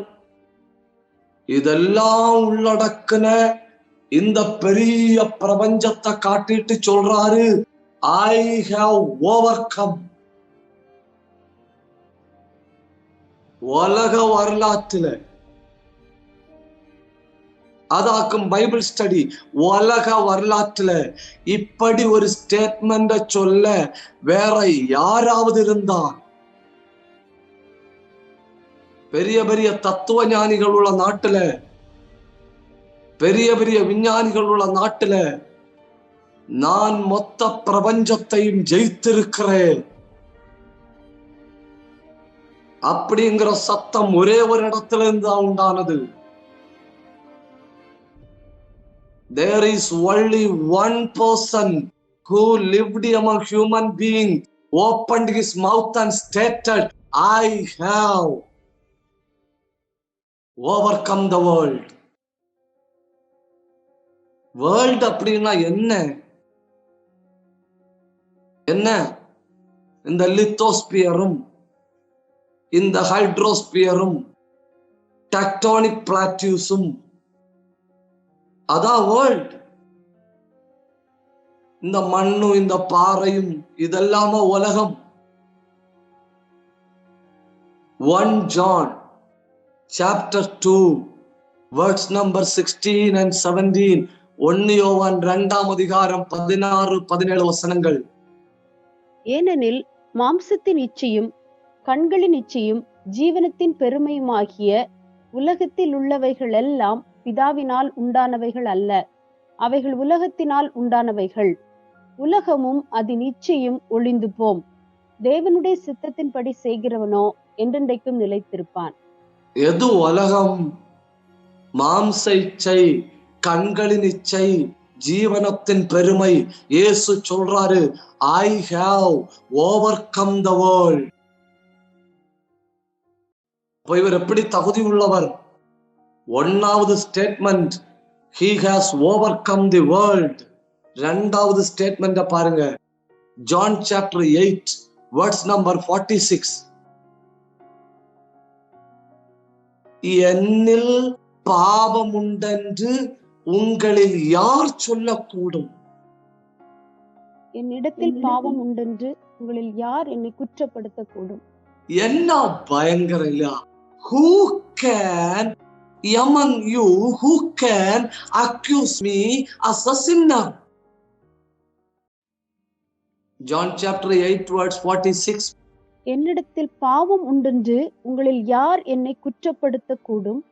இதெல்லாம் உள்ளடக்கின இந்த பெரிய பிரபஞ்சத்தை காட்டிட்டு சொல்றாரு, I have overcome. உலக வரலாற்றுல அதாக்கும் பைபிள் ஸ்டடி. உலக வரலாற்றுல இப்படி ஒரு ஸ்டேட்மெண்ட சொல்ல வேற யாராவது இருந்தா? பெரிய பெரிய தத்துவ ஞானிகள் உள்ள நாட்டுல, பெரிய பெரிய விஞ்ஞானிகள் உள்ள நாட்டுல நான் மொத்த பிரபஞ்சத்தையும் ஜெயித்திருக்கிறேன் அப்படிங்கிற சத்தம் ஒரே ஒரு இடத்துல இருந்து தான் உண்டானது. There is only one person who lived among human beings, opened his mouth and stated, I have overcome the world. World அப்படின்னா என்ன? என்ன? இந்த லித்தோஸ்பியரும் இந்த ஹைட்ரோஸ்பியரும் டெக்டோனிக் பிளாட்யூஸும் அதான் வேர்ல்ட். இந்த மண்ணும் இந்த பாறையும் இதெல்லாம உலகம். 1 John chapter 2 verse number 16 and 17. 1 யோவான் 2ஆம் அதிகாரம் 16, 17 வசனங்கள். ஏனெனில் மாம்சத்தின் இச்சையும் கண்களின் இச்சையும் ஜீவனத்தின் பெருமையுமாகிய உலகத்தில் உள்ளவைகள் எல்லாம் பிதாவினால் உண்டானவைகள் அல்ல, அவைகள் உலகத்தினால் உண்டானவைகள். உலகமும் அதன் இச்சையும் ஒளிந்து போம். தேவனுடைய சித்தத்தின்படி செய்கிறவனோ என்றென்றைக்கும் நிலைத்திருப்பான். எது உலகம்? மாம்ச இச்சை, கண்களின் இச்சை, ஜீவனத்தின் பெருமை. இயேசு சொல்றாரு, I have overcome the world. இவர் எப்படி தகுதி உள்ளவர்? 1வது statement, he has overcome the world. 2வது ஸ்டேட்மெண்ட் பாருங்க, John chapter 8 verse number 46. என்னில் பாவம் உண்டென்று உங்களில் யார் சொல்லக்கூடும்? என்னிடத்தில் பாவம் உண்டென்று உங்களில் யார் என்னை குற்றப்படுத்தக்கூடும்? என்ன பயங்கரம் இல்லையா? Who can among you who can accuse me as a sinner? John chapter 8 verse 46. என்னிடத்தில் பாவம் உண்டென்று உங்களில் யார் என்னை குற்றப்படுத்தக்கூடும்?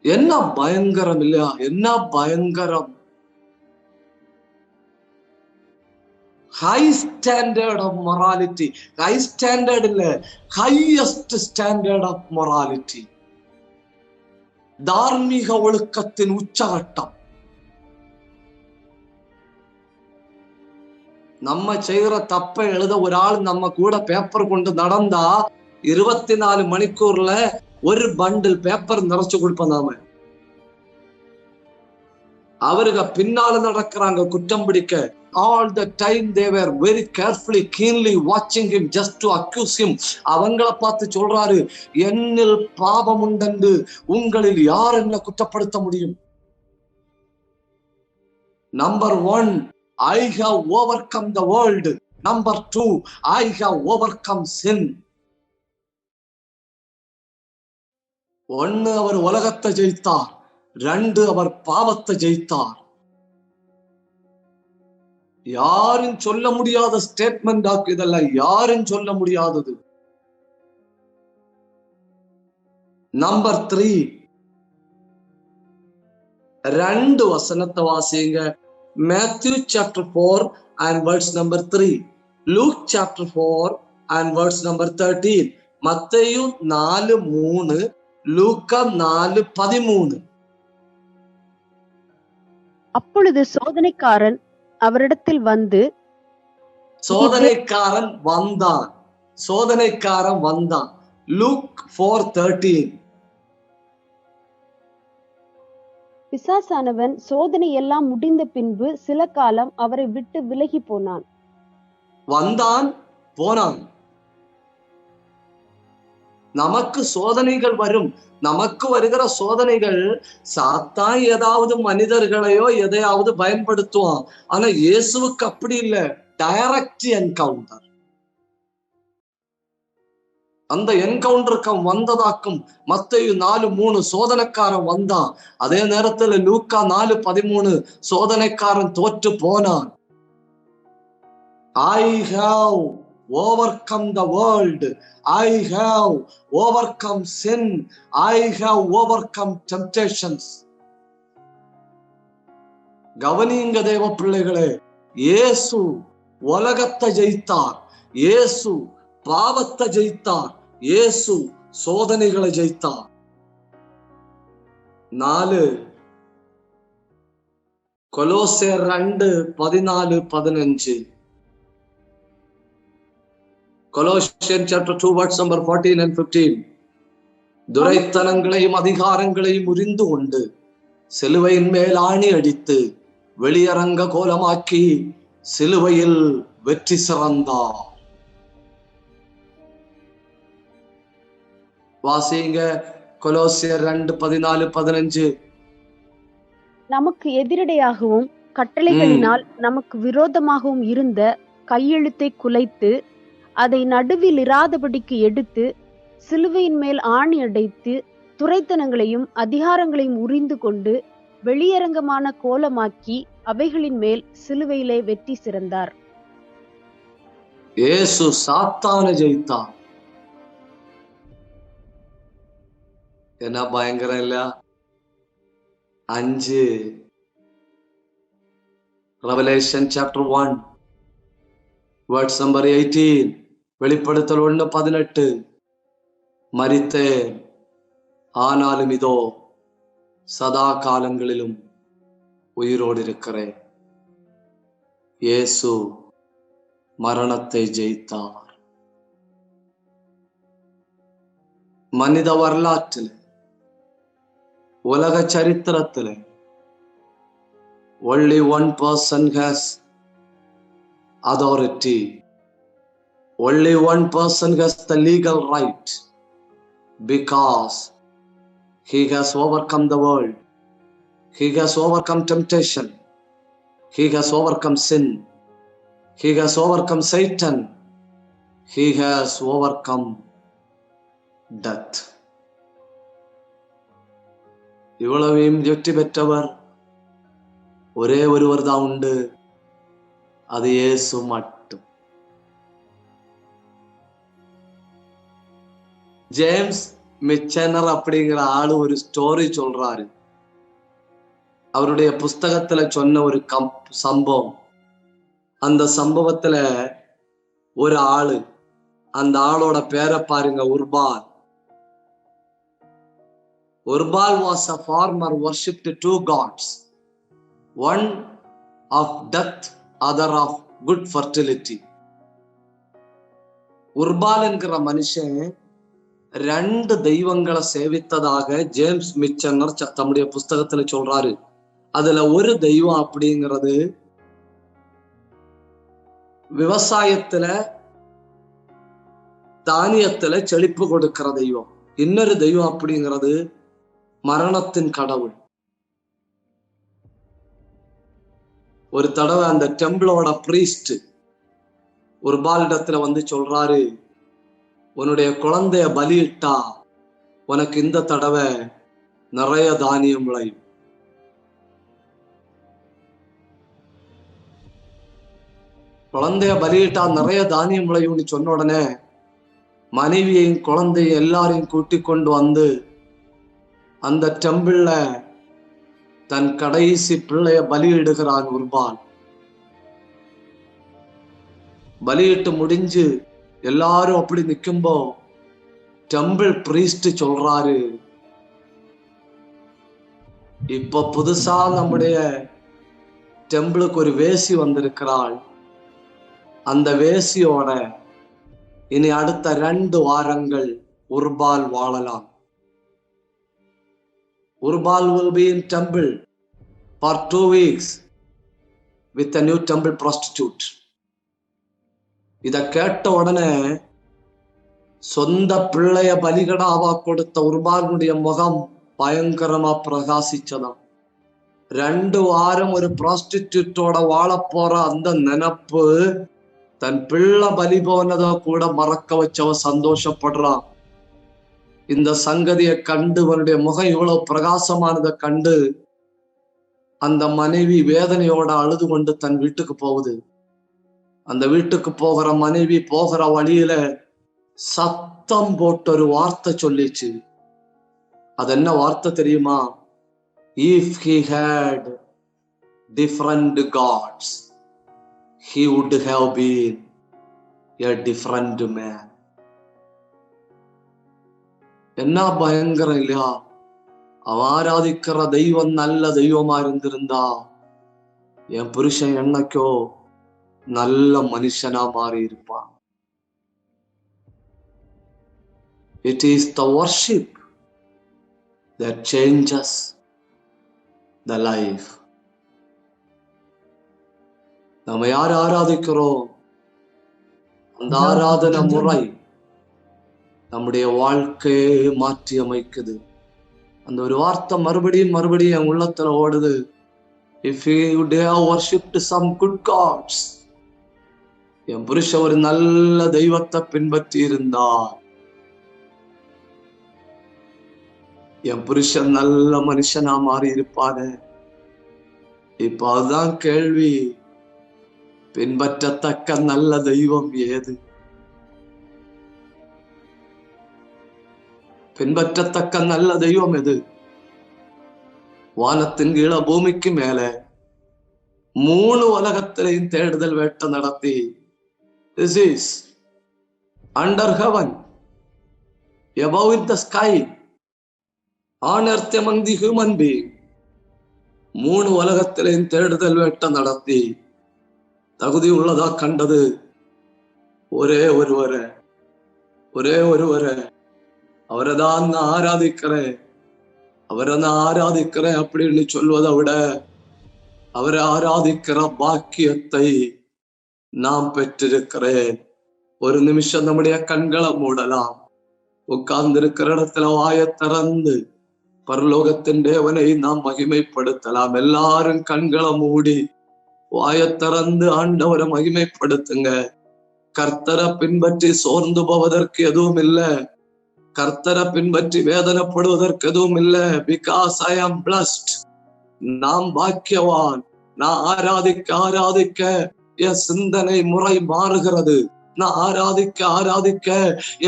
என்ன பயங்கரம் இல்லையா? என்ன பயங்கரம்! High standard of morality. High standard இல்ல, ஹையஸ்ட் ஸ்டாண்டர்ட் ஆஃப் மொராலிட்டி. தார்மீக ஒழுக்கத்தின் உச்சகட்டம். நம்ம செய்கிற தப்பை எழுத ஒரு ஆள் நம்ம கூட பேப்பர் கொண்டு நடந்தா 24 மணிக்கூர்ல ஒரு பண்டில் பேப்பர் நிறைச்சு கொடுப்போம் நாம. அவருக பின்னால நடக்கிறாங்க குற்றம் பிடிக்க. All the time they were very carefully, keenly watching him just to accuse him. அவங்கள பார்த்து சொல்றாரு, என்னில் பாவம் உண்டென்று உங்களில் யார் என்ன குற்றப்படுத்த முடியும்? Number 1, I have overcome the world. Number 2, I have overcome sin. 1, அவர் உலகத்தை ஜெயித்தார். 2, அவர் பாவத்தை ஜெயித்தார். யாரும் சொல்ல முடியாத ஸ்டேட்மெண்ட் ஆக்கு இதெல்லாம். யாரும் சொல்ல முடியாதது. நம்பர் 3, 2 வசனத்தை வாசிங்க. Matthew chapter 4 and verse number 3. Luke chapter 4 and verse number 13. மத்தேயு 4:3, லூக்கா 4:13. அப்பொழுது சோதனைக்காரன் அவரிடத்தில் வந்து, சோதனைக்காரன் வந்தான். லூக் 4:13. பிசாசானவன் சோதனை எல்லாம் முடிந்த பின்பு சில காலம் அவரை விட்டு விலகி போனான். வந்தான், போனான். நமக்கு சோதனைகள் வரும். நமக்கு வருகிற சோதனைகள் சாத்தான் ஏதாவது மனிதர்களையோ எதையாவது பயன்படுத்துவான். ஆனா இயேசுவுக்கு அப்படி இல்லை. Direct encounter. அந்த என்கவுண்டருக்கு வந்ததாக்கும். மத்தேயு 4:3 சோதனைக்காரன் வந்தான். அதே நேரத்துல லூக்கா 4:13 சோதனைக்காரன் தோற்று போனான். I have overcome the world. I have overcome sin. I have overcome temptations. கவனிங்க தேவ பிள்ளைகளே, இயேசு உலகத்தை ஜெயித்தார். இயேசு பாவத்தை ஜெயித்தார். இயேசு சோதனைகளை ஜெயித்தார். 4 கொலோசியர் 2:14-15. Colossians chapter 2 verse number 14 and 15. துரைத்தனங்களையும் அதிகாரங்களையும் உரிந்து கொண்டு சிலுவையின் மேல் ஆணி அடித்து வெளியரங்க கோலமாக்கி சிலுவையில் வெற்றி சிறந்தார். வாசிங்க கொலோசியர் 2:14-15. நமக்கு எதிரடையாகவும் கட்டளைகளினால் நமக்கு விரோதமாகவும் இருந்த கையெழுத்தை குலைத்து அதை நடுவில் இராதபடிக்கு எடுத்து சிலுவையின் மேல் ஆணி அடைத்து துரைத்தனங்களையும் அதிகாரங்களையும் உரிந்து கொண்டு வெளியரங்கமான கோலமாக்கி அவைகளின் மேல் சிலுவையிலே வெற்றி சிறந்தார். இயேசு சாத்தானை ஜெயித்தார். என்ன பயங்கரம் இல்ல? 5 Revelation chapter 1 verse number 18. வெளிப்படுத்தல் 1:18. மரித்தேன், ஆனாலும் இதோ சதா காலங்களிலும் உயிரோடு இருக்கிறேன். இயேசு மரணத்தை ஜெயித்தார். மனித வரலாற்றில், உலக சரித்திரத்தில் only one person has authority. Only one person has the legal right, because he has overcome the world. He has overcome temptation. He has overcome sin. He has overcome Satan. He has overcome death. இவ்வளவையும் வெற்றி பெற்றவர் ஒரே ஒருவர் தான் உண்டு, அது இயேசு மட்டும். ஜேம்ஸ் மிச்சனர் அப்படிங்கிற ஆளு ஒரு ஸ்டோரி சொல்றாரு. அவருடைய புஸ்தகத்துல சொன்ன ஒரு சம்பவம். அந்த சம்பவத்துல ஒரு ஆளு, அந்த ஆளோட பேரை பாருங்க, உர்பால். உர்பால் was a farmer worshipped two gods, one of death, other of good fertility. உர்பால் என்கிற மனுஷன் 2 தெய்வங்களை சேவித்ததாக ஜேம்ஸ் மிச்சனர் தம்முடைய புஸ்தகத்துல சொல்றாரு. அதுல ஒரு தெய்வம் அப்படிங்கிறது விவசாயத்துல தானியத்துல செழிப்பு கொடுக்கிற தெய்வம். இன்னொரு தெய்வம் அப்படிங்கிறது மரணத்தின் கடவுள். ஒரு தடவை அந்த டெம்பிளோட பிரீஸ்ட் ஒரு பாலிடத்துல வந்து சொல்றாரு, உன்னுடைய குழந்தைய பலியிட்டா உனக்கு இந்த தடவை நிறைய தானியம் விளையும். குழந்தைய பலியிட்டா நிறைய தானியம் விளையும்னு சொன்ன உடனே மனைவியையும் குழந்தையும் எல்லாரையும் கூட்டிக் கொண்டு வந்து அந்த டெம்பிள்ல தன் கடைசி பிள்ளைய பலியிடுகிறான் உர்பால். பலியிட்டு முடிஞ்சு எல்லாரும் அப்படி நிக்கும்போ டெம்பிள் பிரீஸ்ட் சொல்றாரு, இப்ப புதுசா நம்முடைய டெம்பிளுக்கு ஒரு வேசி வந்திருக்கிறாள். அந்த வேசியோட இனி அடுத்த 2 வாரங்கள் உர்பால் வாழலாம். உர்பால் will be in temple for 2 weeks with a new temple prostitute. இத கேட்ட உடனே சொந்த பிள்ளைய பலிகடாவா கொடுத்த உர்பாலுடைய முகம் பயங்கரமா பிரகாசிச்சதாம். 2 வாரம் ஒரு ப்ராஸ்டிடியூட்டோட வாழ போற அந்த நினைப்பு தன் பிள்ளை பலி போனதை கூட மறக்க வச்சவ சந்தோஷப்படுறான். இந்த சங்கதியை கண்டு, அவனுடைய முகம் இவ்வளவு பிரகாசமானதை கண்டு அந்த மனைவி வேதனையோட அழுது கொண்டு தன் வீட்டுக்கு போகுது. அந்த வீட்டுக்கு போகிற மனைவி போகிற வழியில சத்தம் போட்டு ஒரு வார்த்தை சொல்லிச்சு. அது என்ன வார்த்தை தெரியுமா? If he had different gods, he would have been a different man. என்ன பயங்கரம் இல்லையா? அவ ஆராதிக்கிற தெய்வம் நல்ல தெய்வமா இருந்திருந்தா என் புருஷன் என்னைக்கோ நல்ல மனுஷனா மாறி இருப்பான். It is the worship that changes the life. நம்ம யார் ஆராதிக்கிறோம், அந்த ஆராதனை முறை நம்முடைய வாழ்க்கையை மாற்றி அமைக்குது. அந்த ஒரு வார்த்தை மறுபடியும் மறுபடியும் என் உள்ளத்துல ஓடுது. If you would have worshipped some good gods, என் புருஷ ஒரு நல்ல தெய்வத்தை பின்பற்றி இருந்தார், என் புருஷன் நல்ல மனுஷனா மாறி இருப்பாரு. இப்ப அதுதான் கேள்வி, பின்பற்றத்தக்க நல்ல தெய்வம் ஏது? பின்பற்றத்தக்க நல்ல தெய்வம் எது? வானத்தின் கீழ பூமிக்கு மேல 3 உலகத்திலையும் தேடுதல் வேட்டை நடத்தி, this is under heaven, above in the sky, on earth among the human being, 3 உலகத்திலையும் தேடுதல் வேட்டை நடத்தி தகுதி உள்ளதா கண்டது ஒரே ஒருவரை, அவரை தான் நான் ஆராதிக்கிறேன், அவரை நான் ஆராதிக்கிறேன் அப்படின்னு சொல்வதை விட அவரை ஆராதிக்கிற பாக்கியத்தை நாம் பெற்றிருக்கிறேன். ஒரு நிமிஷம் நம்முடைய கண்களை மூடலாம். உட்கார்ந்து இருக்கிற இடத்துல வாயை திறந்து பரலோகத்தின் தேவனை நாம் மகிமைப்படுத்தலாம். எல்லாரும் கண்களை மூடி வாயை திறந்து ஆண்டவரை மகிமைப்படுத்துங்க. கர்த்தரை பின்பற்றி சோர்ந்து போவதற்கு எதுவும் இல்லை, கர்த்தரை பின்பற்றி வேதனைப்படுவதற்கு எதுவும் இல்லை. பிகாஸ் ஐ ஆம் பிளஸ்ட், நாம் பாக்கியவான். நான் ஆராதிக்க என் சிந்தனை முறை மாறுகிறது. நான் ஆராதிக்க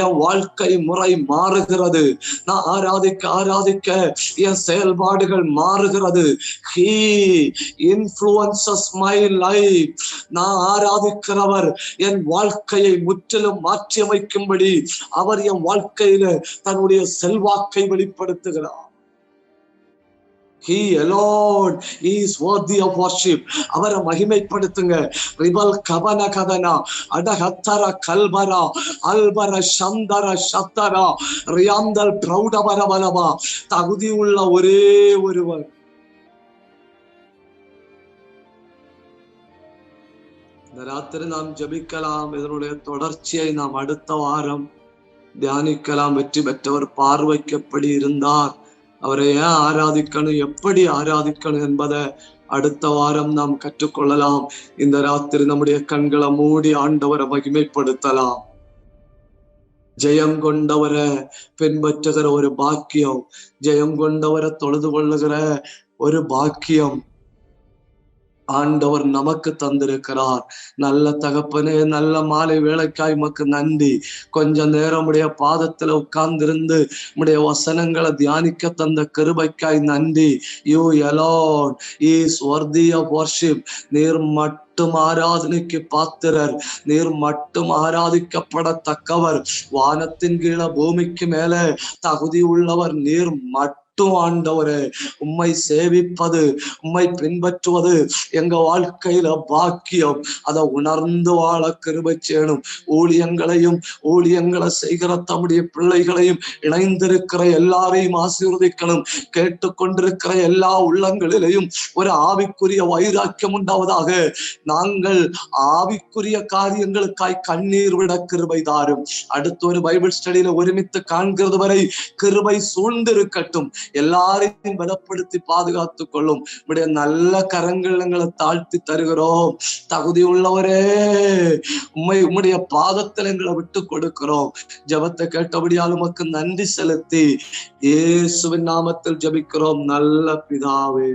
என் வாழ்க்கை முறை மாறுகிறது. நான் ஆராதிக்க என் செயல்பாடுகள் மாறுகிறது. He influences my life. நான் ஆராதிக்கிறவர் என் வாழ்க்கையை முற்றிலும் மாற்றி அமைக்கும்படி அவர் என் வாழ்க்கையில தன்னுடைய செல்வாக்கை வெளிப்படுத்துகிறார். He alone is worthy of worship. அவரை மகிமைப்படுத்துங்க. ரிபல் கவன கதனா அடஹத்தர கல்பரா அல்பர சந்தர சத்தரா ரியாந்தல் பிரௌடபரபலவா. தகுதி உள்ள ஒரே ஒருவர். இந்த ராத்திரி நாம் ஜெபிக்கலாம். இதனுடைய தொடர்ச்சியை நாம் அடுத்த வாரம் தியானிக்கலாம். வெற்றி பெற்றவர் பார்வைக்கு எப்படி இருந்தார், அவரை ஏன் ஆராதிக்கணும், எப்படி ஆராதிக்கணும் என்பதை அடுத்த வாரம் நாம் கற்றுக்கொள்ளலாம். இந்த ராத்திரி நம்முடைய கண்களை மூடி ஆண்டவரை மகிமைப்படுத்தலாம். ஜெயம் கொண்டவரை பின்பற்றுகிற ஒரு பாக்கியம், ஜெயம் கொண்டவரை தொழுது கொள்ளுகிற ஒரு பாக்கியம் ஆண்டவர் நமக்கு தந்திருக்கிறார். நல்ல தகப்பனே, நல்ல மாலை வேளைக்காய் உமக்கு நன்றி. கொஞ்ச நேரம் உடைய பாதத்துல உட்கார்ந்திருந்து உடைய வசனங்களை தியானிக்க தந்த கிருபைக்காய் நன்றி. You alone is worthy of worship. நீர் மட்டும் ஆராதனைக்கு பாத்திரர், நீர் மட்டும் ஆராதிக்கப்படத்தக்கவர். வானத்தின் கீழே பூமிக்கு மேல தகுதி உள்ளவர் நீர் மட்டும் ஆண்டவரே. உம்மை சேவிப்பது, உம்மை பின்பற்றுவது எங்க வாழ்க்கையில பாக்கியம். அதை உணர்ந்து வாழ கிருபை செய்யணும். ஊழியங்களை செய்கிற தம்முடைய பிள்ளைகளையும் இணைந்திருக்கிற எல்லாரையும் ஆசீர்வதிக்கணும். கேட்டுக்கொண்டிருக்கிற எல்லா உள்ளங்களிலையும் ஒரு ஆவிக்குரிய வைராக்கியம் உண்டாவதாக. நாங்கள் ஆவிக்குரிய காரியங்களுக்காய் கண்ணீர் விட கிருபை தாரும். அடுத்த ஒரு பைபிள் ஸ்டடியில ஒருமித்து காண்கிறது வரை கிருபை சூழ்ந்திருக்கட்டும். எல்லாரையும் பலப்படுத்தி பாதுகாத்துக் கொள்ளும். உடைய நல்ல கரங்கள் எங்களை தாழ்த்தி தருகிறோம். தகுதி உள்ளவரே, உம்முடைய பாதத்தில் எங்களை விட்டு கொடுக்கிறோம். ஜெபத்தை கேட்டபடியால் உமக்கு நன்றி செலுத்தி இயேசுவின் நாமத்தில் ஜெபிக்கிறோம் நல்ல பிதாவே.